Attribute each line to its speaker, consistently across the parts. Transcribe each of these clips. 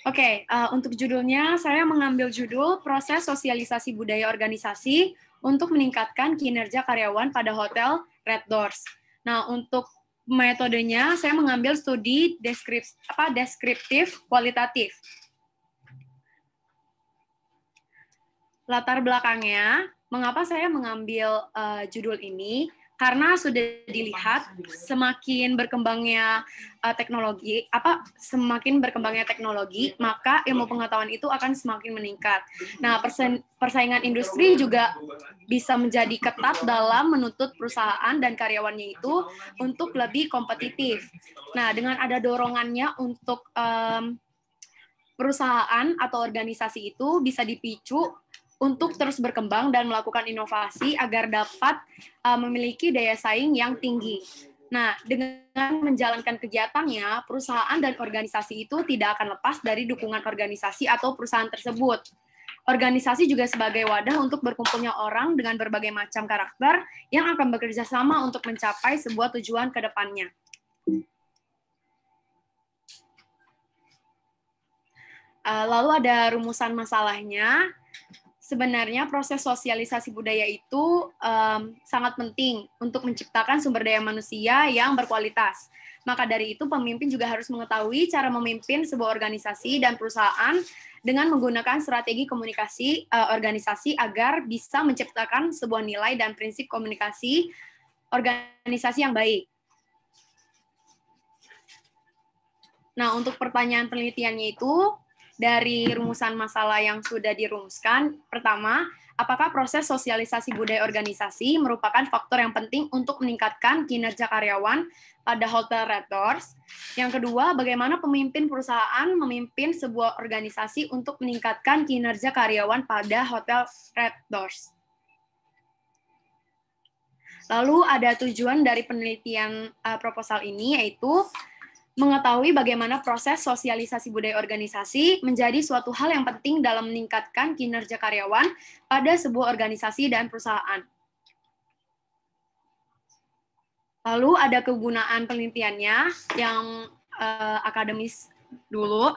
Speaker 1: Oke, untuk judulnya saya mengambil judul Proses Sosialisasi Budaya Organisasi untuk Meningkatkan Kinerja Karyawan pada Hotel Red Doors. Nah, untuk metodenya saya mengambil studi deskriptif kualitatif. Latar belakangnya, mengapa saya mengambil judul ini? Karena sudah dilihat semakin berkembangnya teknologi, maka ilmu pengetahuan itu akan semakin meningkat. Nah, persaingan industri juga bisa menjadi ketat dalam menuntut perusahaan dan karyawannya itu untuk lebih kompetitif. Nah, dengan ada dorongannya untuk perusahaan atau organisasi itu bisa dipicu untuk terus berkembang dan melakukan inovasi agar dapat memiliki daya saing yang tinggi. Nah, dengan menjalankan kegiatannya, perusahaan dan organisasi itu tidak akan lepas dari dukungan organisasi atau perusahaan tersebut. Organisasi juga sebagai wadah untuk berkumpulnya orang dengan berbagai macam karakter yang akan bekerja sama untuk mencapai sebuah tujuan ke depannya. Lalu ada rumusan masalahnya. Sebenarnya proses sosialisasi budaya itu sangat penting untuk menciptakan sumber daya manusia yang berkualitas. Maka dari itu pemimpin juga harus mengetahui cara memimpin sebuah organisasi dan perusahaan dengan menggunakan strategi komunikasi organisasi agar bisa menciptakan sebuah nilai dan prinsip komunikasi organisasi yang baik. Nah, untuk pertanyaan penelitiannya itu, dari rumusan masalah yang sudah dirumuskan, pertama, apakah proses sosialisasi budaya organisasi merupakan faktor yang penting untuk meningkatkan kinerja karyawan pada Hotel Red Doors? Yang kedua, bagaimana pemimpin perusahaan memimpin sebuah organisasi untuk meningkatkan kinerja karyawan pada Hotel Red Doors? Lalu ada tujuan dari penelitian proposal ini, yaitu mengetahui bagaimana proses sosialisasi budaya organisasi menjadi suatu hal yang penting dalam meningkatkan kinerja karyawan pada sebuah organisasi dan perusahaan. Lalu ada kegunaan penelitiannya yang akademis dulu.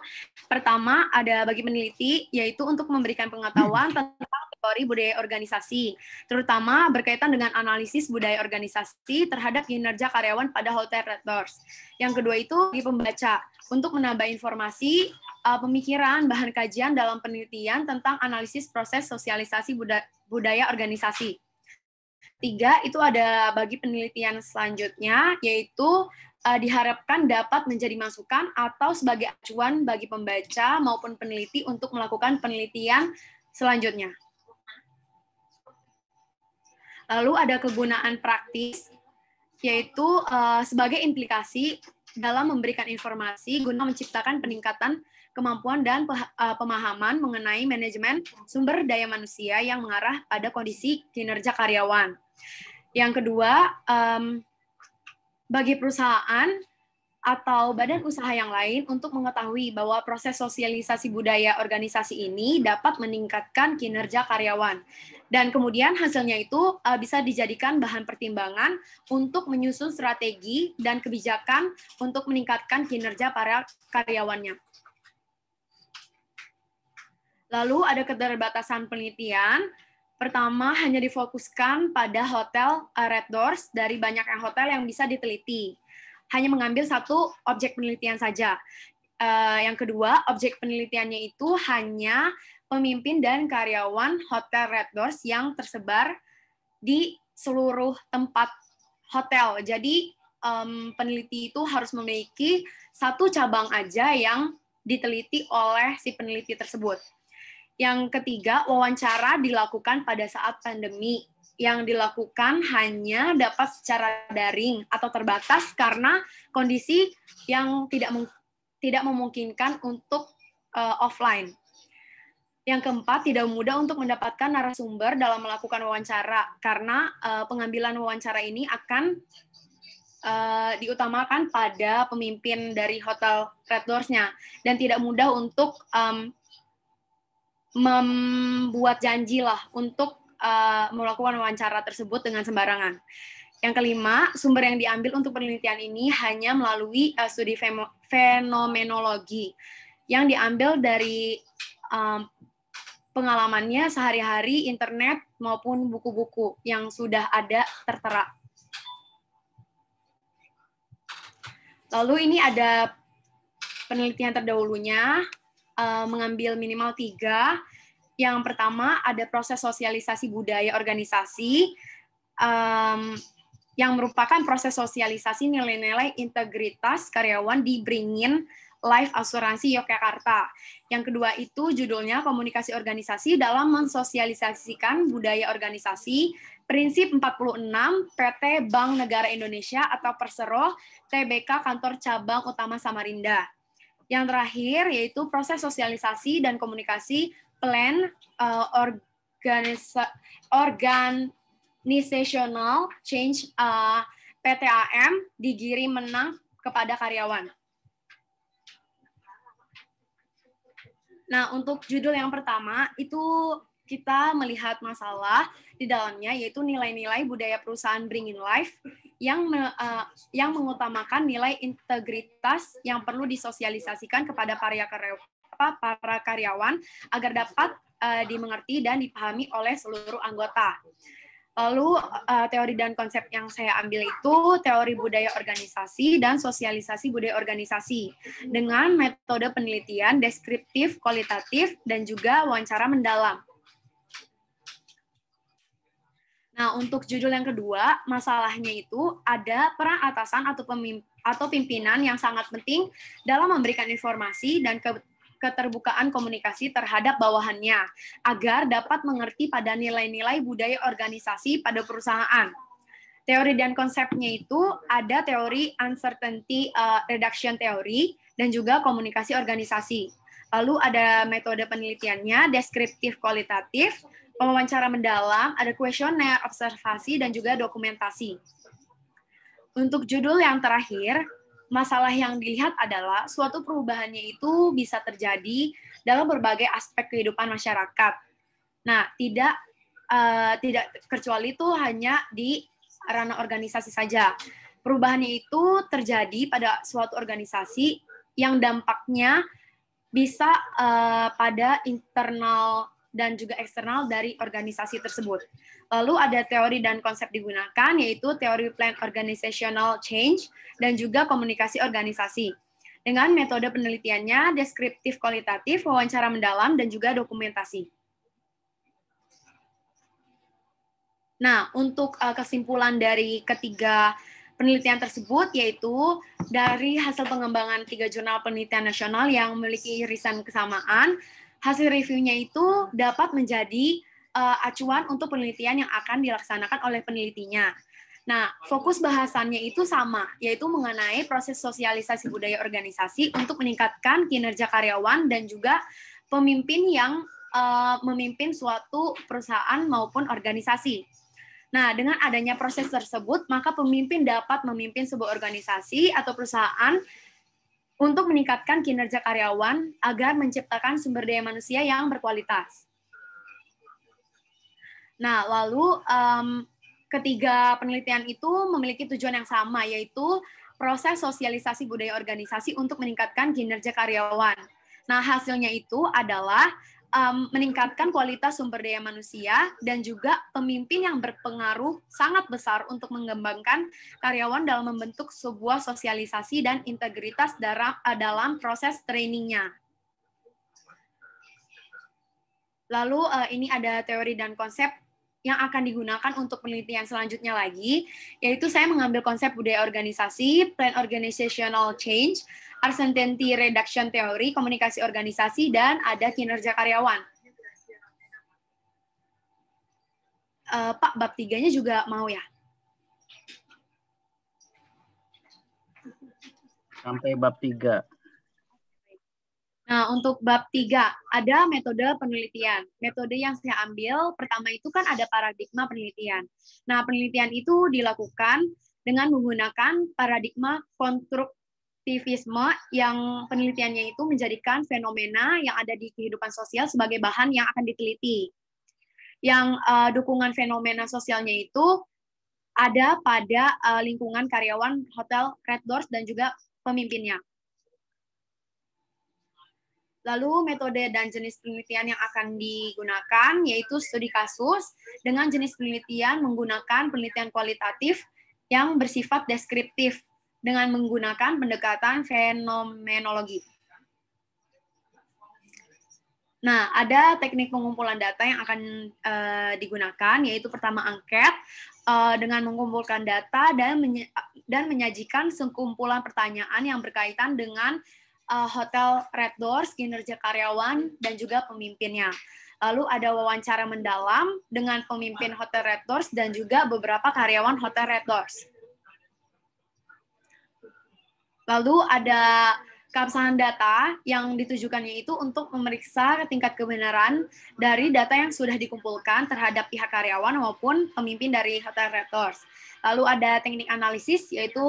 Speaker 1: Pertama, ada bagi peneliti, yaitu untuk memberikan pengetahuan tentang teori budaya organisasi, terutama berkaitan dengan analisis budaya organisasi terhadap kinerja karyawan pada Hotel Red Doors. Yang kedua itu bagi pembaca, untuk menambah informasi, pemikiran, bahan kajian dalam penelitian tentang analisis proses sosialisasi budaya organisasi. Tiga, itu ada bagi penelitian selanjutnya, yaitu diharapkan dapat menjadi masukan atau sebagai acuan bagi pembaca maupun peneliti untuk melakukan penelitian selanjutnya. Lalu ada kegunaan praktis, yaitu sebagai implikasi dalam memberikan informasi guna menciptakan peningkatan kemampuan dan pemahaman mengenai manajemen sumber daya manusia yang mengarah pada kondisi kinerja karyawan. Yang kedua, bagi perusahaan atau badan usaha yang lain untuk mengetahui bahwa proses sosialisasi budaya organisasi ini dapat meningkatkan kinerja karyawan. Dan kemudian hasilnya itu bisa dijadikan bahan pertimbangan untuk menyusun strategi dan kebijakan untuk meningkatkan kinerja para karyawannya. Lalu ada keterbatasan penelitian. Pertama, hanya difokuskan pada Hotel Red Doors dari banyak hotel yang bisa diteliti. Hanya mengambil satu objek penelitian saja. Yang kedua, objek penelitiannya itu hanya pemimpin dan karyawan Hotel Red Doors yang tersebar di seluruh tempat hotel. Jadi peneliti itu harus memiliki satu cabang aja yang diteliti oleh si peneliti tersebut. Yang ketiga, wawancara dilakukan pada saat pandemi. Yang dilakukan hanya dapat secara daring atau terbatas karena kondisi yang tidak memungkinkan untuk offline. Yang keempat, tidak mudah untuk mendapatkan narasumber dalam melakukan wawancara karena pengambilan wawancara ini akan diutamakan pada pemimpin dari Hotel Red Doors-nya dan tidak mudah untuk membuat janji lah untuk melakukan wawancara tersebut dengan sembarangan. Yang kelima, sumber yang diambil untuk penelitian ini hanya melalui studi fenomenologi. yang diambil dari pengalamannya sehari-hari, internet, maupun buku-buku yang sudah ada tertera. Lalu ini ada penelitian terdahulunya, mengambil minimal 3. Yang pertama ada proses sosialisasi budaya organisasi, yang merupakan proses sosialisasi nilai-nilai integritas karyawan di Bringin Life Asuransi Yogyakarta. Yang kedua itu judulnya komunikasi organisasi dalam mensosialisasikan budaya organisasi, prinsip 46 PT Bank Negara Indonesia atau Persero TBK Kantor Cabang Utama Samarinda. Yang terakhir yaitu proses sosialisasi dan komunikasi plan organizational change PTAM di Giri Menang kepada karyawan. Nah, untuk judul yang pertama itu kita melihat masalah di dalamnya yaitu nilai-nilai budaya perusahaan Bringin Life yang mengutamakan nilai integritas yang perlu disosialisasikan kepada para karyawan agar dapat dimengerti dan dipahami oleh seluruh anggota. Lalu teori dan konsep yang saya ambil itu teori budaya organisasi dan sosialisasi budaya organisasi dengan metode penelitian deskriptif, kualitatif, dan juga wawancara mendalam. Nah, untuk judul yang kedua, masalahnya itu ada peran atasan atau pimpinan yang sangat penting dalam memberikan informasi dan keterbukaan komunikasi terhadap bawahannya agar dapat mengerti pada nilai-nilai budaya organisasi pada perusahaan. Teori dan konsepnya itu ada teori uncertainty reduction theory dan juga komunikasi organisasi. Lalu ada metode penelitiannya deskriptif kualitatif, wawancara mendalam, ada kuesioner, observasi, dan juga dokumentasi. Untuk judul yang terakhir, masalah yang dilihat adalah suatu perubahannya itu bisa terjadi dalam berbagai aspek kehidupan masyarakat. Nah, tidak kecuali itu hanya di ranah organisasi saja. Perubahannya itu terjadi pada suatu organisasi yang dampaknya bisa pada internal dan juga eksternal dari organisasi tersebut. Lalu ada teori dan konsep digunakan, yaitu teori plan organizational change dan juga komunikasi organisasi. Dengan metode penelitiannya deskriptif kualitatif, wawancara mendalam, dan juga dokumentasi. Nah, untuk kesimpulan dari ketiga penelitian tersebut, yaitu dari hasil pengembangan 3 jurnal penelitian nasional yang memiliki irisan kesamaan, hasil reviewnya itu dapat menjadi acuan untuk penelitian yang akan dilaksanakan oleh penelitinya. Nah, fokus bahasannya itu sama, yaitu mengenai proses sosialisasi budaya organisasi untuk meningkatkan kinerja karyawan dan juga pemimpin yang memimpin suatu perusahaan maupun organisasi. Nah, dengan adanya proses tersebut, maka pemimpin dapat memimpin sebuah organisasi atau perusahaan untuk meningkatkan kinerja karyawan agar menciptakan sumber daya manusia yang berkualitas. Nah, lalu ketiga penelitian itu memiliki tujuan yang sama, yaitu proses sosialisasi budaya organisasi untuk meningkatkan kinerja karyawan. Nah, hasilnya itu adalah meningkatkan kualitas sumber daya manusia dan juga pemimpin yang berpengaruh sangat besar untuk mengembangkan karyawan dalam membentuk sebuah sosialisasi dan integritas dalam proses trainingnya. Lalu ini ada teori dan konsep yang akan digunakan untuk penelitian selanjutnya lagi, yaitu saya mengambil konsep budaya organisasi, plan organizational change, uncertainty reduction theory, komunikasi organisasi, dan ada kinerja karyawan. Pak, bab 3-nya juga mau ya?
Speaker 2: Sampai bab 3.
Speaker 1: Nah, untuk bab 3, ada metode penelitian. Metode yang saya ambil, pertama itu kan ada paradigma penelitian. Nah, penelitian itu dilakukan dengan menggunakan paradigma konstruktivisme yang penelitiannya itu menjadikan fenomena yang ada di kehidupan sosial sebagai bahan yang akan diteliti. Yang dukungan fenomena sosialnya itu ada pada lingkungan karyawan hotel Red Doors dan juga pemimpinnya. Lalu metode dan jenis penelitian yang akan digunakan yaitu studi kasus dengan jenis penelitian menggunakan penelitian kualitatif yang bersifat deskriptif dengan menggunakan pendekatan fenomenologi. Nah, ada teknik pengumpulan data yang akan digunakan, yaitu pertama angket, dengan mengumpulkan data dan menyajikan sekumpulan pertanyaan yang berkaitan dengan Hotel Red Doors, kinerja karyawan, dan juga pemimpinnya. Lalu ada wawancara mendalam dengan pemimpin Hotel Red Doors dan juga beberapa karyawan Hotel Red Doors. Lalu ada keabsahan data yang ditujukannya itu untuk memeriksa tingkat kebenaran dari data yang sudah dikumpulkan terhadap pihak karyawan maupun pemimpin dari Hotel Red Doors. Lalu ada teknik analisis, yaitu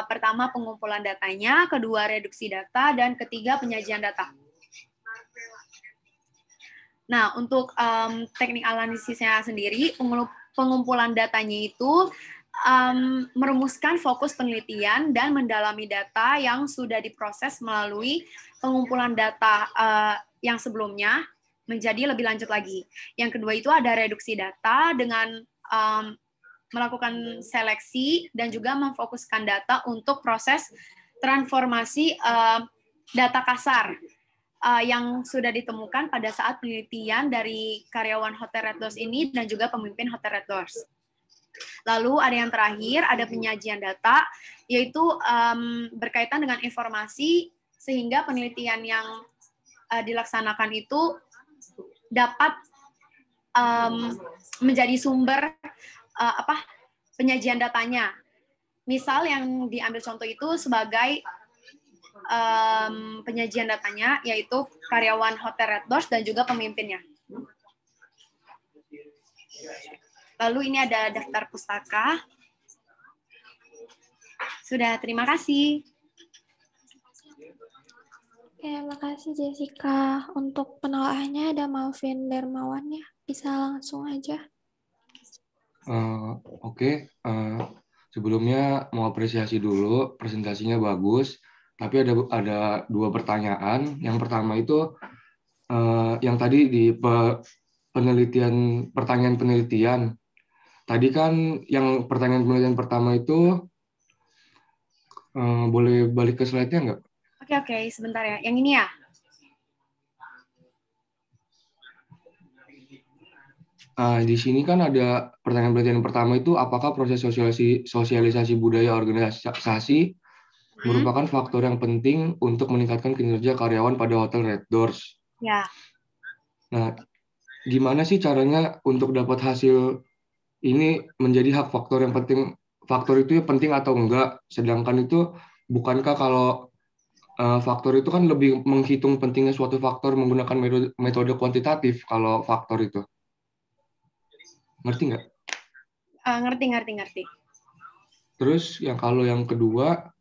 Speaker 1: pertama pengumpulan datanya, kedua reduksi data, dan ketiga penyajian data. Nah, untuk teknik analisisnya sendiri, pengumpulan datanya itu merumuskan fokus penelitian dan mendalami data yang sudah diproses melalui pengumpulan data yang sebelumnya menjadi lebih lanjut lagi. Yang kedua itu ada reduksi data dengan melakukan seleksi dan juga memfokuskan data untuk proses transformasi data kasar yang sudah ditemukan pada saat penelitian dari karyawan Hotel Red Doors ini dan juga pemimpin Hotel Red Doors. Lalu ada yang terakhir, ada penyajian data, yaitu berkaitan dengan informasi sehingga penelitian yang dilaksanakan itu dapat menjadi sumber penyajian datanya. Misal yang diambil contoh itu sebagai penyajian datanya, yaitu karyawan Hotel Red Doors dan juga pemimpinnya. Lalu ini ada daftar pustaka. Sudah, terima kasih.
Speaker 3: Oke, makasih Jessica. Untuk penelaahannya ada Malvin Dermawan ya. Bisa langsung aja.
Speaker 4: Oke. Sebelumnya mau apresiasi dulu, presentasinya bagus. Tapi ada dua pertanyaan. Yang pertama itu yang tadi di pertanyaan penelitian. Tadi kan yang pertanyaan penelitian pertama itu boleh balik ke slide-nya nggak?
Speaker 1: Oke, sebentar ya. Yang ini ya?
Speaker 4: Di sini kan ada pertanyaan penelitian pertama itu apakah proses sosialisasi budaya organisasi merupakan faktor yang penting untuk meningkatkan kinerja karyawan pada Hotel Red Doors.
Speaker 1: Ya.
Speaker 4: Nah, gimana sih caranya untuk dapat hasil ini menjadi hak faktor yang penting? Faktor itu ya penting atau enggak? Sedangkan itu bukankah kalau faktor itu kan lebih menghitung pentingnya suatu faktor menggunakan metode kuantitatif kalau faktor itu? Ngerti nggak?
Speaker 1: Ngerti.
Speaker 4: Terus kalau yang kedua,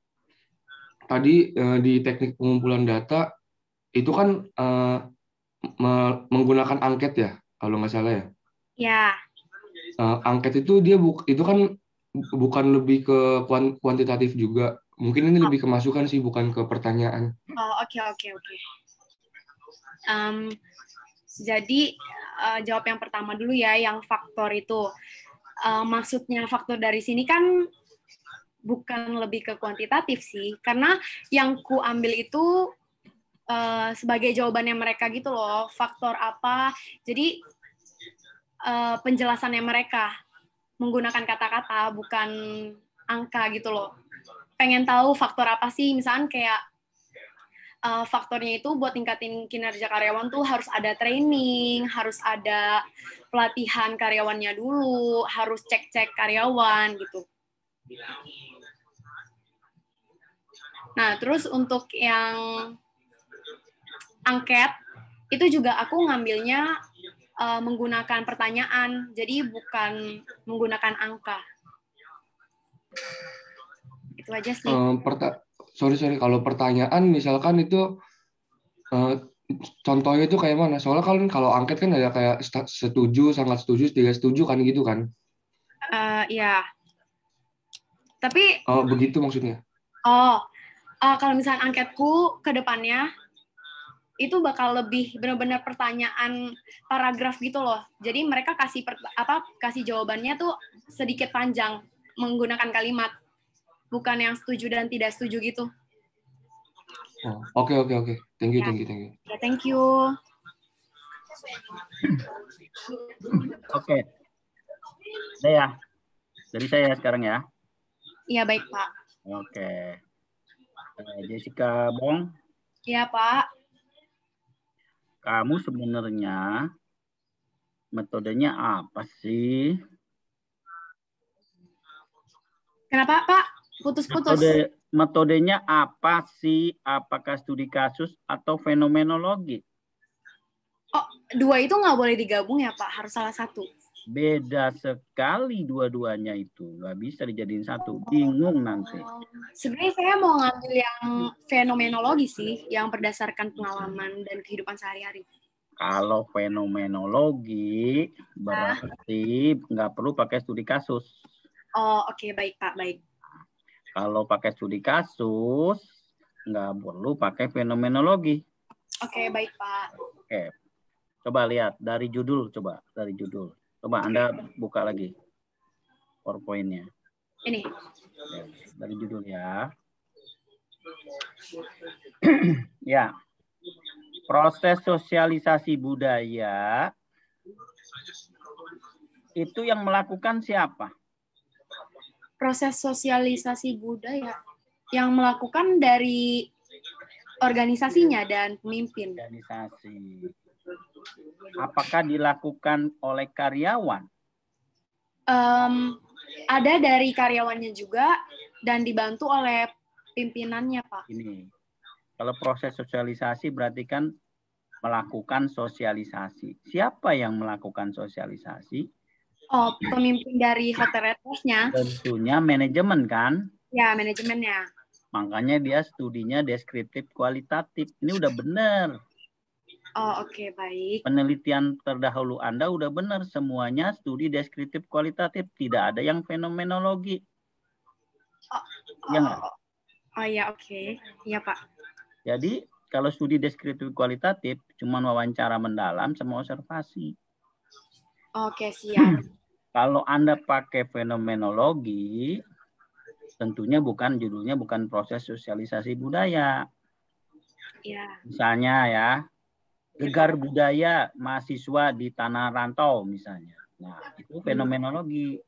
Speaker 4: tadi di teknik pengumpulan data itu kan menggunakan angket ya, kalau nggak salah ya.
Speaker 1: Ya.
Speaker 4: Angket itu itu kan bukan lebih ke kuantitatif juga. Mungkin ini lebih ke masukan sih, bukan ke pertanyaan.
Speaker 1: Oh, oke. Jadi jawab yang pertama dulu ya, yang faktor itu. Maksudnya faktor dari sini kan bukan lebih ke kuantitatif sih, karena yang ku ambil itu sebagai jawabannya mereka gitu loh, faktor apa. Jadi penjelasannya mereka menggunakan kata-kata, bukan angka gitu loh. Pengen tahu faktor apa sih, misalnya kayak faktornya itu buat tingkatin kinerja karyawan tuh harus ada training, harus ada pelatihan karyawannya dulu, harus cek-cek karyawan gitu. Nah, terus untuk yang angket, itu juga aku ngambilnya menggunakan pertanyaan, jadi bukan menggunakan angka. Itu aja sih.
Speaker 4: Sorry, kalau pertanyaan misalkan itu contohnya itu kayak mana? Soalnya kalau angket kan ada kayak setuju, sangat setuju, tidak setuju kan gitu kan?
Speaker 1: Iya. Tapi
Speaker 4: begitu maksudnya.
Speaker 1: kalau misalnya angketku ke depannya itu bakal lebih benar-benar pertanyaan paragraf gitu loh. Jadi mereka kasih jawabannya tuh sedikit panjang menggunakan kalimat, bukan yang setuju dan tidak setuju gitu.
Speaker 4: Oke. Thank you.
Speaker 1: Ya, thank you.
Speaker 2: Oke. Udah ya. Dari saya sekarang ya.
Speaker 1: Iya, baik, Pak.
Speaker 2: Oke. Jessica Bong,
Speaker 1: Iya, Pak.
Speaker 2: kamu sebenarnya metodenya apa sih?
Speaker 1: Kenapa, Pak? Putus-putus.
Speaker 2: Metodenya apa sih? Apakah studi kasus atau fenomenologi?
Speaker 1: Oh, dua itu nggak boleh digabung ya, Pak? Harus salah satu.
Speaker 2: Beda sekali dua-duanya itu. Nggak bisa dijadiin satu. Bingung nanti.
Speaker 1: Sebenarnya saya mau ngambil yang fenomenologi sih, yang berdasarkan pengalaman dan kehidupan sehari-hari.
Speaker 2: Kalau fenomenologi berarti nggak perlu pakai studi kasus.
Speaker 1: Oh, oke. Baik, Pak. Baik.
Speaker 2: Kalau pakai studi kasus, nggak perlu pakai fenomenologi.
Speaker 1: Oke, baik, Pak.
Speaker 2: Oke. Coba lihat dari judul, Coba Anda buka lagi PowerPoint-nya.
Speaker 1: Ini.
Speaker 2: Dari judul ya. Ya. Proses sosialisasi budaya itu yang melakukan siapa?
Speaker 1: Proses sosialisasi budaya yang melakukan dari organisasinya dan pemimpin.
Speaker 2: Organisasi. Apakah dilakukan oleh karyawan?
Speaker 1: Ada dari karyawannya juga dan dibantu oleh pimpinannya, Pak.
Speaker 2: Ini. Kalau proses sosialisasi berarti kan melakukan sosialisasi. Siapa yang melakukan sosialisasi?
Speaker 1: Oh, pemimpin dari Hotel Red Doors-nya.
Speaker 2: Tentunya manajemen kan?
Speaker 1: Ya, manajemennya.
Speaker 2: Makanya dia studinya deskriptif kualitatif. Ini udah benar.
Speaker 1: Oh, oke, baik.
Speaker 2: Penelitian terdahulu Anda udah benar. Semuanya studi deskriptif kualitatif. Tidak ada yang fenomenologi. Ya nggak?
Speaker 1: Oh ya, oke. Iya, Pak.
Speaker 2: Jadi kalau studi deskriptif kualitatif cuma wawancara mendalam sama observasi.
Speaker 1: Oke, siap.
Speaker 2: Kalau Anda pakai fenomenologi, tentunya judulnya bukan proses sosialisasi budaya.
Speaker 1: Ya.
Speaker 2: Misalnya ya, gegar budaya mahasiswa di tanah rantau misalnya. Nah, itu fenomenologi.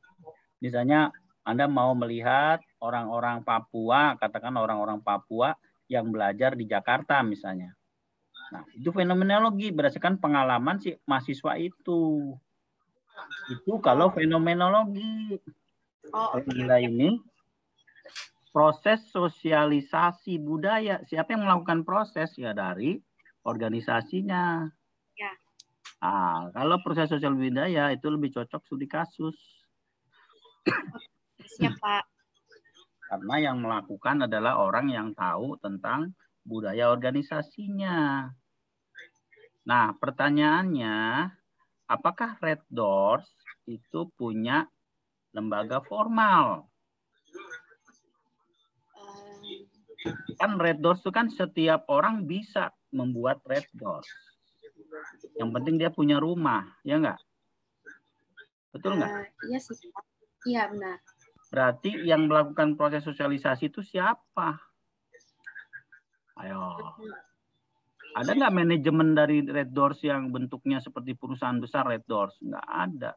Speaker 2: Misalnya Anda mau melihat orang-orang Papua, katakan orang-orang Papua yang belajar di Jakarta misalnya. Nah, itu fenomenologi berdasarkan pengalaman si mahasiswa itu. Itu kalau fenomenologi.
Speaker 1: Oh,
Speaker 2: oke. Ini proses sosialisasi budaya. Siapa yang melakukan proses? Ya dari organisasinya.
Speaker 1: Ya.
Speaker 2: Kalau proses sosial budaya itu lebih cocok studi kasus.
Speaker 1: Siap, Pak.
Speaker 2: Karena yang melakukan adalah orang yang tahu tentang budaya organisasinya. Nah, pertanyaannya, apakah Red Doors itu punya lembaga formal? Kan Red Doors itu kan setiap orang bisa membuat Red Doors. Yang penting dia punya rumah, ya enggak? Betul enggak?
Speaker 1: Iya sih, Pak. Iya, benar.
Speaker 2: Berarti yang melakukan proses sosialisasi itu siapa? Ayo. Ada nggak manajemen dari Red Doors yang bentuknya seperti perusahaan besar Red Doors? Nggak ada.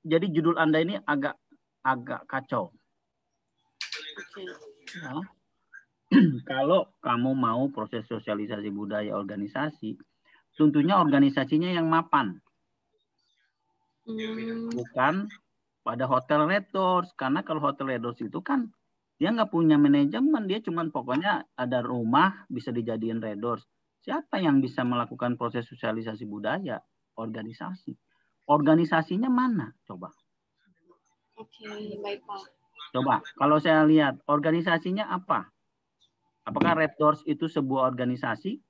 Speaker 2: Jadi judul Anda ini agak kacau. Ya. Kalau kamu mau proses sosialisasi budaya organisasi, tentunya organisasinya yang mapan. Bukan pada Hotel Red Doors. Karena kalau Hotel Red Doors itu kan dia nggak punya manajemen. Dia cuma pokoknya ada rumah bisa dijadiin Red Doors. Siapa yang bisa melakukan proses sosialisasi budaya? Organisasi. Organisasinya mana? Coba.
Speaker 1: Oke, baik, Pak.
Speaker 2: Coba, kalau saya lihat, organisasinya apa? Apakah Red Doors itu sebuah organisasi?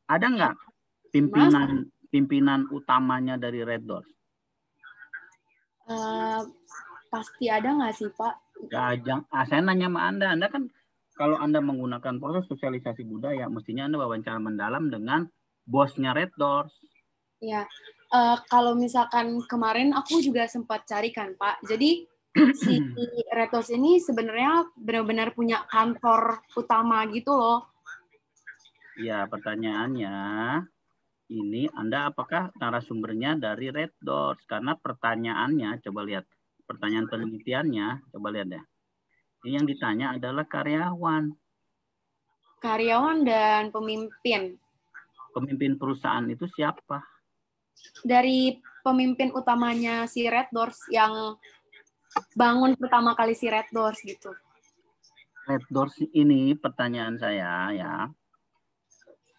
Speaker 2: Ada nggak pimpinan utamanya dari Red Doors?
Speaker 1: Pasti ada nggak sih, Pak?
Speaker 2: Ya, saya nanya sama Anda kan kalau Anda menggunakan proses sosialisasi budaya, mestinya Anda wawancara mendalam dengan bosnya Red Doors.
Speaker 1: Ya, kalau misalkan kemarin aku juga sempat cari kan, Pak. Jadi si Red Doors ini sebenarnya benar-benar punya kantor utama gitu loh.
Speaker 2: Ya, pertanyaannya ini Anda apakah narasumbernya dari Red Doors? Karena pertanyaannya, coba lihat. Pertanyaan penelitiannya, coba lihat ya. Ini yang ditanya adalah karyawan.
Speaker 1: Karyawan dan pemimpin.
Speaker 2: Pemimpin perusahaan itu siapa?
Speaker 1: Dari pemimpin utamanya si Red Doors yang bangun pertama kali si Red Doors gitu.
Speaker 2: Red Doors ini pertanyaan saya ya.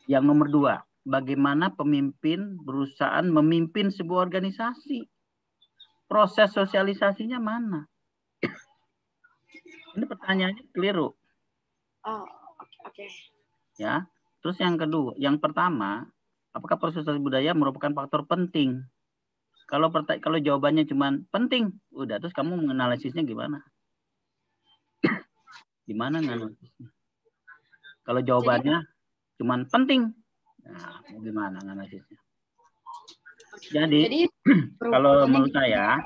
Speaker 2: Yang nomor 2, bagaimana pemimpin perusahaan memimpin sebuah organisasi? Proses sosialisasinya mana? Ini pertanyaannya keliru.
Speaker 1: Oh, oke.
Speaker 2: Ya. Terus yang kedua, yang pertama, apakah proses sosialisasi budaya merupakan faktor penting? Kalau jawabannya cuma penting, udah, terus kamu menganalisisnya gimana? Gimana nganalisisnya? Kalau jawabannya cuma penting, nah gimana analisisnya? Jadi kalau menurut saya,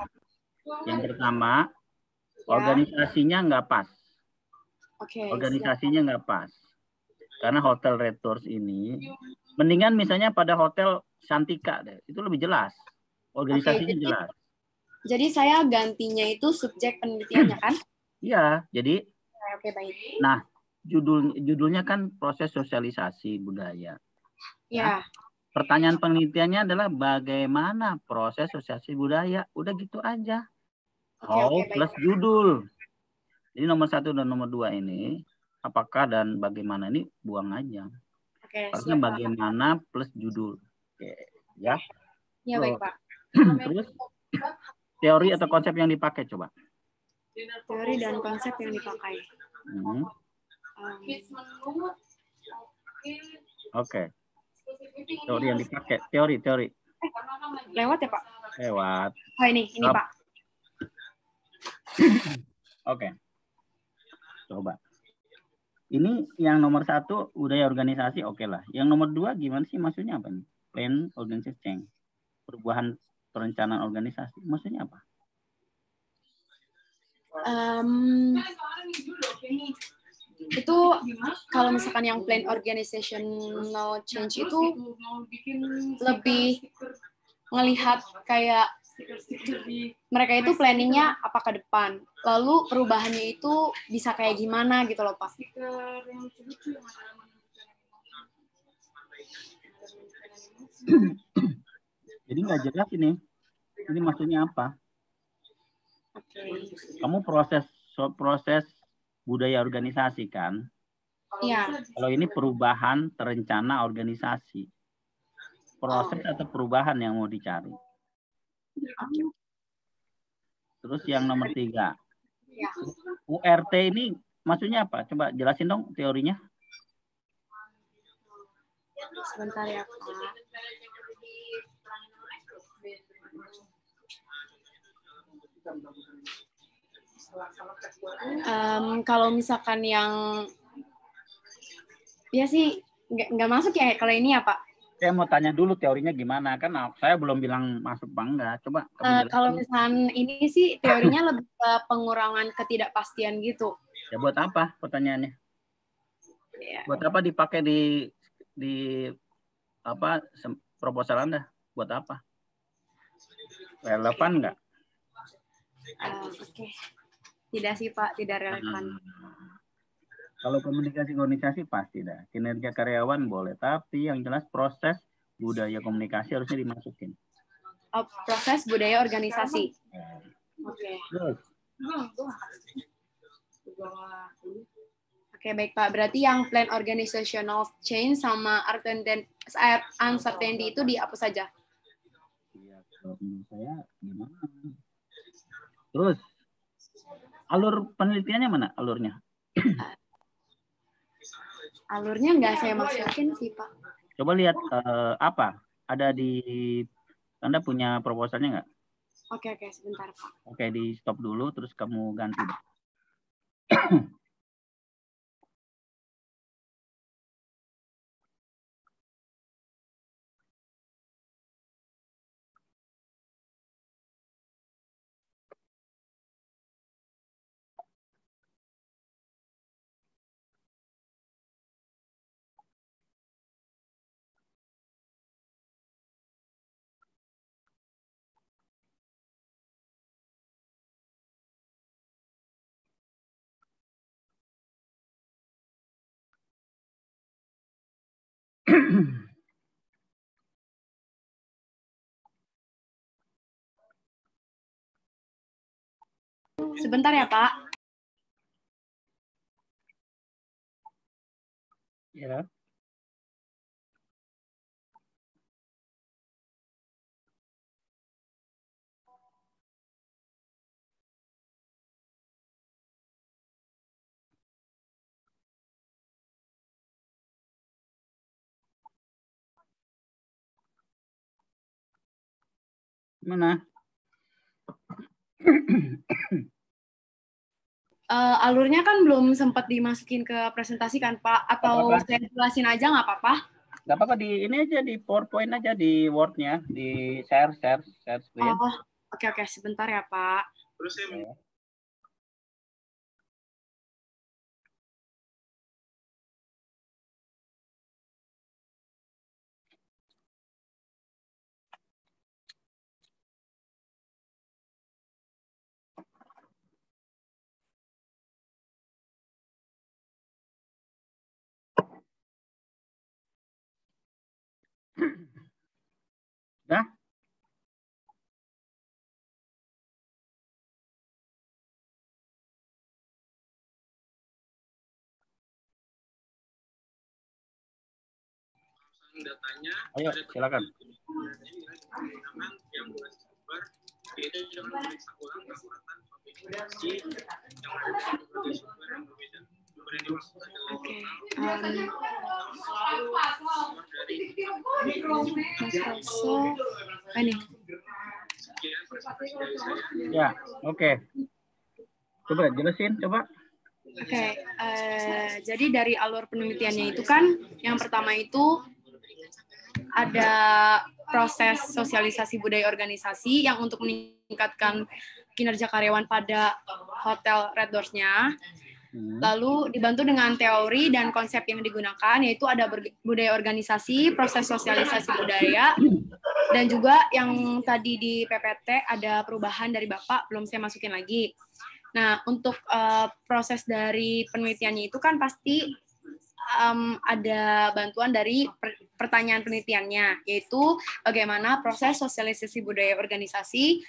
Speaker 2: yang pertama, organisasinya nggak pas. Organisasinya nggak pas. Karena Hotel Red Doors ini, mendingan misalnya pada Hotel Santika deh, itu lebih jelas. Organisasinya jelas.
Speaker 1: Jadi saya gantinya itu subjek penelitiannya kan?
Speaker 2: Iya, jadi.
Speaker 1: Oke, baik.
Speaker 2: Nah, judulnya kan proses sosialisasi budaya.
Speaker 1: Ya.
Speaker 2: Pertanyaan penelitiannya adalah bagaimana proses sosialisasi budaya. Udah gitu aja. Plus judul. Jadi nomor 1 dan nomor 2 ini, apakah dan bagaimana ini buang aja. Karena bagaimana plus judul. Oke, ya.
Speaker 1: Ya, baik, Pak.
Speaker 2: Terus teori atau konsep yang dipakai coba.
Speaker 1: Teori dan konsep yang dipakai.
Speaker 2: Oke. Teori yang dipakai. Teori.
Speaker 1: Lewat ya, Pak?
Speaker 2: Lewat.
Speaker 1: Oh, ini Pak.
Speaker 2: Oke. Coba. Ini yang nomor 1 budaya organisasi, oke lah. Yang nomor 2 gimana sih maksudnya apa nih? Plan organization change. Perubahan perencanaan organisasi. Maksudnya apa?
Speaker 1: Itu kalau misalkan yang plan organizational change itu lebih ngelihat kayak mereka itu planningnya apa ke depan, lalu perubahannya itu bisa kayak gimana gitu loh, Pak.
Speaker 2: Jadi nggak jelas ini maksudnya apa? Kamu proses budaya organisasi kan?
Speaker 1: Iya.
Speaker 2: Kalau ini perubahan terencana organisasi, proses atau perubahan yang mau dicari. Terus yang nomor 3, URT ini maksudnya apa? Coba jelasin dong teorinya.
Speaker 1: Sebentar ya, Pak. Kalau misalkan yang ya sih nggak masuk ya kalau ini ya, Pak.
Speaker 2: Saya mau tanya dulu teorinya gimana, kan saya belum bilang masuk apa enggak. Coba
Speaker 1: kalau misalkan ini sih teorinya lebih ke pengurangan ketidakpastian gitu.
Speaker 2: Ya buat apa pertanyaannya? Ya. Buat apa dipakai di apa proposal Anda? Buat apa? Relevan nggak?
Speaker 1: Oke. Tidak sih, Pak, tidak relevan.
Speaker 2: Kalau komunikasi organisasi pasti dah. Kinerja karyawan boleh, tapi yang jelas proses budaya komunikasi harusnya dimasukin.
Speaker 1: Oh, proses budaya organisasi. Oke. Oke, baik, Pak. Berarti yang plan organizational change sama uncertainty itu dihapus saja.
Speaker 2: Iya, kalau menurut saya gimana? Terus alur penelitiannya mana alurnya?
Speaker 1: Alurnya nggak saya masukin sih, Pak.
Speaker 2: Coba lihat apa? Ada di Anda punya proposalnya nggak?
Speaker 1: Oke, sebentar, Pak.
Speaker 2: Oke, di stop dulu, terus kamu ganti.
Speaker 1: Sebentar ya, Pak.
Speaker 2: Ya. Mana?
Speaker 1: Alurnya kan belum sempat dimasukin ke presentasi kan, Pak? Atau saya jelasin aja nggak apa-apa?
Speaker 2: Nggak apa-apa, di ini aja, di PowerPoint aja, di Word-nya, di share screen.
Speaker 1: Oh, oke. Sebentar ya, Pak.
Speaker 5: Terus saya
Speaker 2: Dah?
Speaker 5: datanya.
Speaker 2: Ayo, silakan.
Speaker 5: Yang bulan Desember yaitu dengan memeriksa ulang keakuratan publikasi yang ada di berbagai sumber yang berbeda. Sumber yang dimaksud adalah
Speaker 1: Oke. Ini.
Speaker 5: sekian presentasi dari saya.
Speaker 2: Ya, oke. Coba jelasin, coba.
Speaker 1: Oke, jadi dari alur penelitiannya itu kan, yang pertama itu ada proses sosialisasi budaya organisasi yang untuk meningkatkan kinerja karyawan pada hotel Red Doors-nya. Lalu dibantu dengan teori dan konsep yang digunakan, yaitu ada budaya organisasi, proses sosialisasi budaya, dan juga yang tadi di PPT ada perubahan dari Bapak, belum saya masukin lagi. Nah, untuk proses dari penelitiannya itu kan pasti ada bantuan dari pertanyaan penelitiannya, yaitu bagaimana proses sosialisasi budaya organisasi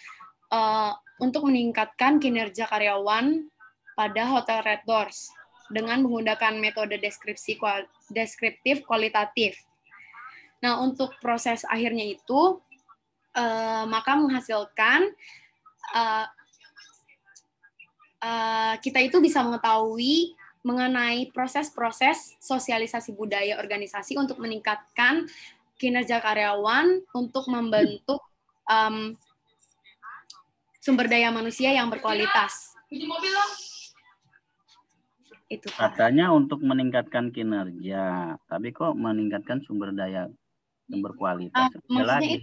Speaker 1: untuk meningkatkan kinerja karyawan pada Hotel Red Doors dengan menggunakan metode deskriptif kualitatif. Nah, untuk proses akhirnya itu maka menghasilkan kita itu bisa mengetahui mengenai proses-proses sosialisasi budaya organisasi untuk meningkatkan kinerja karyawan untuk membentuk sumber daya manusia yang berkualitas. Itu, Pak.
Speaker 2: Katanya untuk meningkatkan kinerja, tapi kok meningkatkan sumber daya yang berkualitas?
Speaker 1: Maksudnya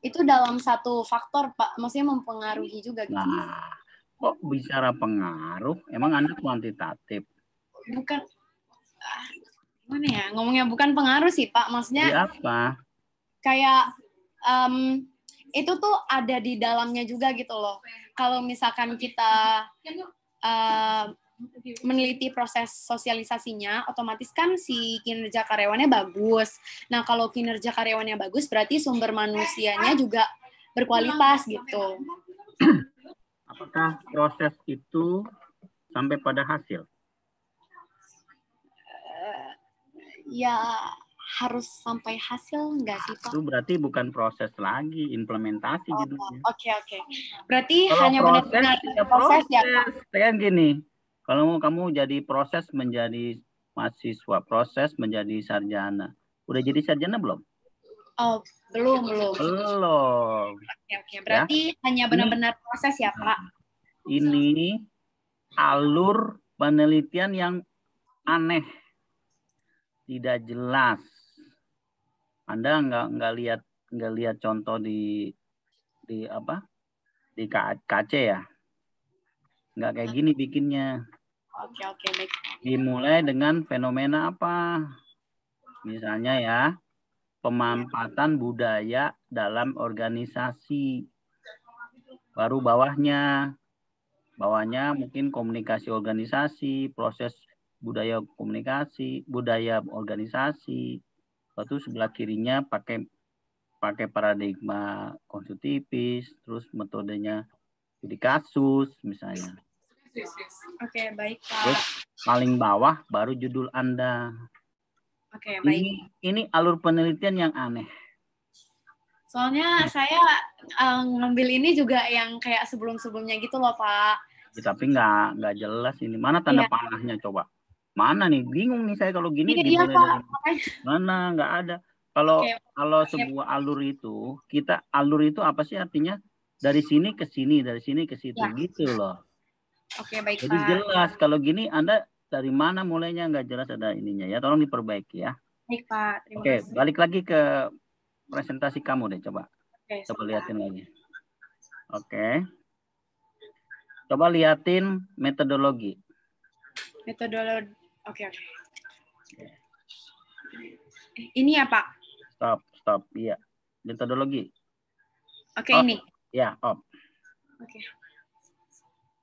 Speaker 1: itu dalam satu faktor, Pak. Maksudnya mempengaruhi juga gitu.
Speaker 2: Nah, kok bicara pengaruh? Emang Anda kuantitatif?
Speaker 1: Bukan, gimana ya? Ngomongnya bukan pengaruh sih, Pak. Maksudnya
Speaker 2: Di apa?
Speaker 1: Kayak itu tuh ada di dalamnya juga gitu loh. Kalau misalkan kita meneliti proses sosialisasinya, otomatis kan si kinerja karyawannya bagus. Nah, kalau kinerja karyawannya bagus, berarti sumber manusianya juga berkualitas gitu.
Speaker 2: Apakah proses itu sampai pada hasil?
Speaker 1: Ya, harus sampai hasil nggak sih, Pak?
Speaker 2: Itu berarti bukan proses lagi, implementasi judulnya.
Speaker 1: Oke. Berarti
Speaker 2: Kalau
Speaker 1: hanya benar-benar proses ya, Pak?
Speaker 2: Kayak gini, kalau kamu jadi proses menjadi mahasiswa, proses menjadi sarjana. Udah jadi sarjana belum?
Speaker 1: Oh, belum.
Speaker 2: Belum.
Speaker 1: Oke. Berarti hanya benar-benar proses ya, Pak?
Speaker 2: Ini alur penelitian yang aneh, tidak jelas. Anda nggak lihat contoh di apa? Di KC ya? Nggak kayak gini bikinnya.
Speaker 1: Oke, baik.
Speaker 2: Dimulai dengan fenomena apa? Misalnya ya, pemanfaatan budaya dalam organisasi. Baru bawahnya mungkin komunikasi organisasi, proses budaya komunikasi, budaya organisasi. Lalu sebelah kirinya pakai paradigma konstitutivis, terus metodenya studi kasus misalnya.
Speaker 1: Oke, baik, Pak.
Speaker 2: Terus paling bawah baru judul Anda.
Speaker 1: Oke, baik.
Speaker 2: Ini alur penelitian yang aneh.
Speaker 1: Soalnya saya ngambil ini juga yang kayak sebelum-sebelumnya gitu loh, Pak.
Speaker 2: Ya, tapi nggak jelas ini. Mana tanda panahnya coba? Mana nih? Bingung nih saya kalau gini.
Speaker 1: Iya, Pak.
Speaker 2: Mana? Nggak ada. Kalau sebuah alur itu, alur itu apa sih artinya? Dari sini ke sini, dari sini ke situ, gitu loh.
Speaker 1: Oke, baik,
Speaker 2: Jadi
Speaker 1: Pak.
Speaker 2: jelas. Kalau gini Anda dari mana mulainya nggak jelas ada ininya ya. Tolong diperbaiki ya.
Speaker 1: Baik, Pak. Terima
Speaker 2: Oke,
Speaker 1: kasih.
Speaker 2: balik lagi ke presentasi kamu deh, coba.
Speaker 1: Oke,
Speaker 2: coba liatin lagi. Oke. Coba liatin metodologi.
Speaker 1: Metodologi. Oke. Ini ya, Pak?
Speaker 2: Stop. Iya. Metodologi.
Speaker 1: Oke, ini.
Speaker 2: Ya, off.
Speaker 1: Oke.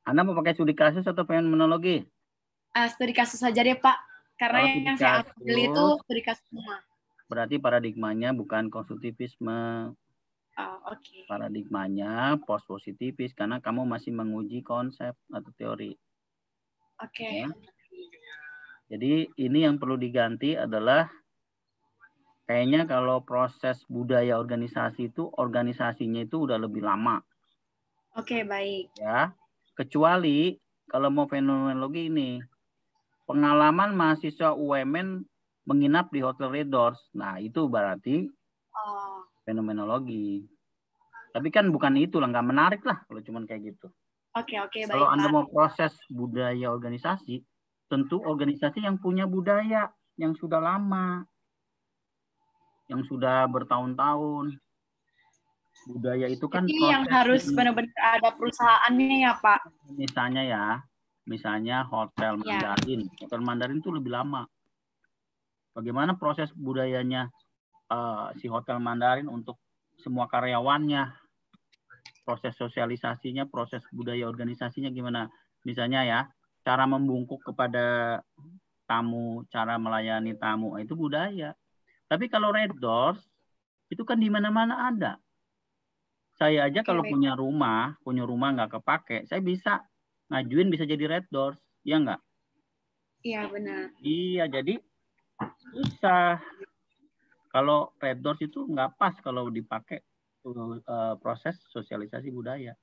Speaker 2: Anda mau pakai studi kasus atau fenomenologi?
Speaker 1: Studi kasus saja deh, Pak. Karena yang saya ambil itu studi kasus semua.
Speaker 2: Berarti paradigmanya bukan konstruktivisme.
Speaker 1: Oke.
Speaker 2: Paradigmanya post-positivis karena kamu masih menguji konsep atau teori.
Speaker 1: Oke.
Speaker 2: Ya. Jadi ini yang perlu diganti adalah kayaknya kalau proses budaya organisasi itu organisasinya itu udah lebih lama.
Speaker 1: Oke, baik.
Speaker 2: Ya. Kecuali kalau mau fenomenologi ini pengalaman mahasiswa UMN menginap di Hotel Red Doors. Nah, itu berarti fenomenologi. Tapi kan bukan itu lah, nggak menarik lah kalau cuma kayak gitu.
Speaker 1: Oke, baik.
Speaker 2: Kalau Anda mau proses budaya organisasi, tentu organisasi yang punya budaya yang sudah lama, yang sudah bertahun-tahun. Budaya itu kan
Speaker 1: jadi yang harus benar-benar ada perusahaannya ya, Pak.
Speaker 2: Misalnya Hotel Mandarin. Hotel Mandarin itu lebih lama. Bagaimana proses budayanya si Hotel Mandarin untuk semua karyawannya, proses sosialisasinya, proses budaya organisasinya gimana? Misalnya ya, cara membungkuk kepada tamu, cara melayani tamu, itu budaya. Tapi kalau Red Doors, itu kan di mana-mana ada. Saya aja kalau punya rumah nggak kepake, saya bisa ngajuin bisa jadi Red Doors, ya nggak?
Speaker 1: Iya, benar.
Speaker 2: Iya, jadi susah. Kalau Red Doors itu nggak pas kalau dipakai proses sosialisasi budaya.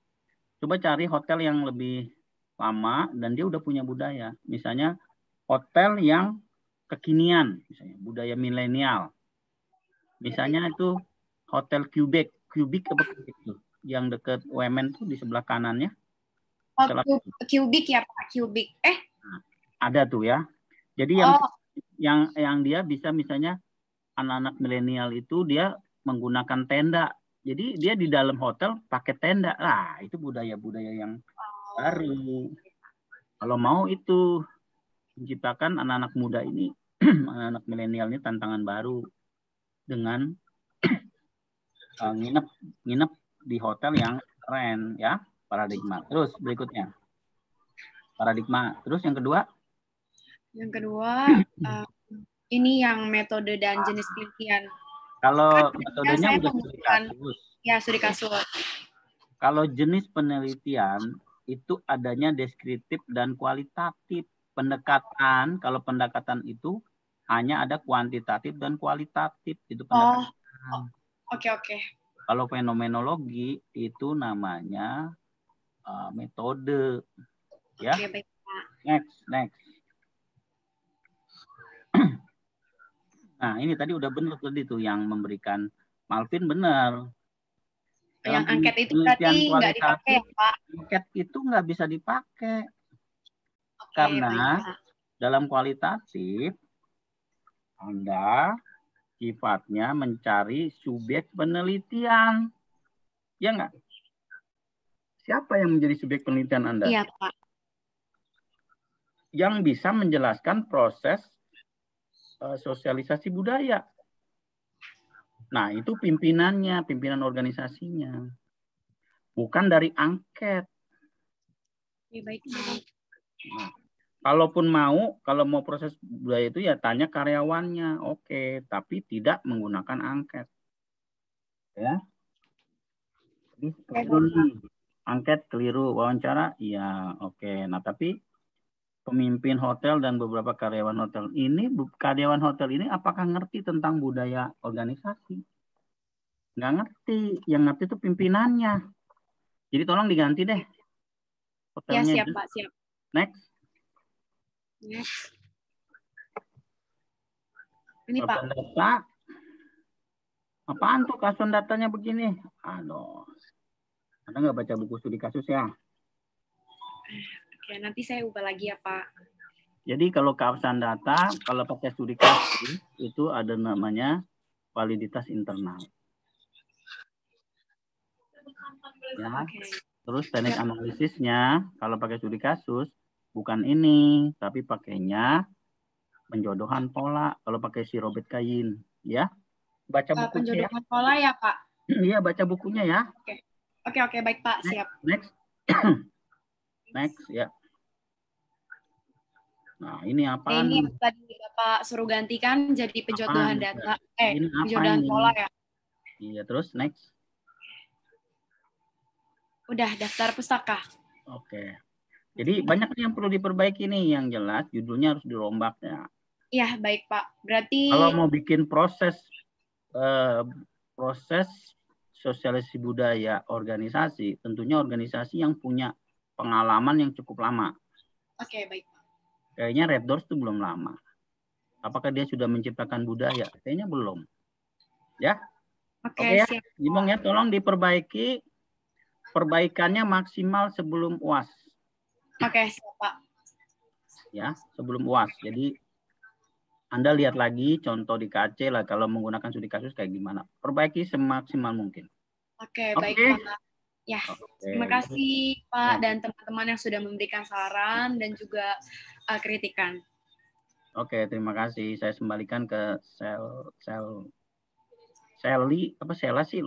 Speaker 2: Coba cari hotel yang lebih lama dan dia udah punya budaya. Misalnya hotel yang kekinian, misalnya budaya milenial. Misalnya itu Hotel Cubic apa itu? Yang dekat UMN tuh di sebelah kanannya.
Speaker 1: Cubic ya, Pak, Cubic.
Speaker 2: Ada tuh ya. Jadi yang dia bisa misalnya anak-anak milenial itu dia menggunakan tenda. Jadi dia di dalam hotel pakai tenda. Lah, itu budaya-budaya yang baru. Kalau mau itu menciptakan anak-anak muda ini, anak-anak milenial ini tantangan baru dengan nginep di hotel yang keren ya, paradigma. Terus berikutnya paradigma. Terus yang kedua?
Speaker 1: Yang kedua ini yang metode dan jenis penelitian.
Speaker 2: Kalau metodenya udah studi kasus.
Speaker 1: Ya, studi kasus.
Speaker 2: Kalau jenis penelitian itu adanya deskriptif dan kualitatif. Kalau pendekatan itu hanya ada kuantitatif dan kualitatif. Itu pendekatan.
Speaker 1: Oke.
Speaker 2: Kalau fenomenologi itu namanya metode. Ya.
Speaker 1: Oke, baik, Pak.
Speaker 2: Next. Nah, ini tadi udah benar tadi tuh yang memberikan Malvin benar.
Speaker 1: Yang angket itu
Speaker 2: penelitian
Speaker 1: berarti nggak dipakai,
Speaker 2: kualitatif,
Speaker 1: Pak.
Speaker 2: angket itu nggak bisa dipakai.
Speaker 1: Oke,
Speaker 2: Karena
Speaker 1: baik, Pak.
Speaker 2: dalam kualitatif, Anda sifatnya mencari subjek penelitian. Ya nggak? Siapa yang menjadi subjek penelitian Anda?
Speaker 1: Iya, Pak.
Speaker 2: Yang bisa menjelaskan proses sosialisasi budaya. Nah, itu pimpinannya, pimpinan organisasinya. Bukan dari angket.
Speaker 1: Oke, baik, Pak.
Speaker 2: Nah, kalau mau proses budaya itu ya tanya karyawannya. Oke, tapi tidak menggunakan angket. Ya. Jadi keliru nih. Angket keliru, wawancara iya, oke. Nah, tapi pemimpin hotel dan beberapa karyawan hotel ini apakah ngerti tentang budaya organisasi? Nggak ngerti. Yang ngerti itu pimpinannya. Jadi tolong diganti deh.
Speaker 1: Ya,
Speaker 2: Hotelnya.
Speaker 1: siap, Pak. Siap.
Speaker 2: Next.
Speaker 1: Next. Ini, Pak.
Speaker 2: Kasus data. Apaan tuh kasus datanya begini? Aduh. Anda nggak baca buku studi kasus ya?
Speaker 1: Oke, nanti saya ubah lagi ya, Pak.
Speaker 2: Jadi kalau keabsahan data, kalau pakai studi kasus, itu ada namanya validitas internal. Ya.
Speaker 1: Oke.
Speaker 2: Terus teknik analisisnya, kalau pakai studi kasus, bukan ini, tapi pakainya penjodohan pola. Kalau pakai si Robert Kayin, ya. Baca bukunya.
Speaker 1: Penjodohan pola ya, Pak?
Speaker 2: Iya, baca bukunya ya.
Speaker 1: Oke, baik, Pak. Siap.
Speaker 2: Next. Next, ya. Nah, ini apa?
Speaker 1: Ini tadi Bapak suruh gantikan jadi penjodohan data. Penjodohan
Speaker 2: ini?
Speaker 1: pola ya.
Speaker 2: Iya, terus next.
Speaker 1: Udah, daftar pustaka.
Speaker 2: Oke. Jadi banyak yang perlu diperbaiki nih. Yang jelas judulnya harus dirombak ya.
Speaker 1: Iya, baik, Pak. Berarti
Speaker 2: kalau mau bikin proses sosialisasi budaya organisasi, tentunya organisasi yang punya pengalaman yang cukup lama.
Speaker 1: Oke, baik.
Speaker 2: Kayaknya Red Doors itu belum lama. Apakah dia sudah menciptakan budaya? Kayaknya belum. Ya. Oke ya,
Speaker 1: siap.
Speaker 2: Jimong ya, tolong diperbaiki. Perbaikannya maksimal sebelum UAS.
Speaker 1: Oke, siap, Pak.
Speaker 2: Ya, sebelum UAS. Jadi Anda lihat lagi contoh di KC lah kalau menggunakan studi kasus kayak gimana. Perbaiki semaksimal mungkin.
Speaker 1: Oke, baik, Pak. Ya, terima kasih Pak dan teman-teman yang sudah memberikan saran dan juga kritikan.
Speaker 2: Oke, terima kasih. Saya kembalikan ke Sally, apa Sela sih?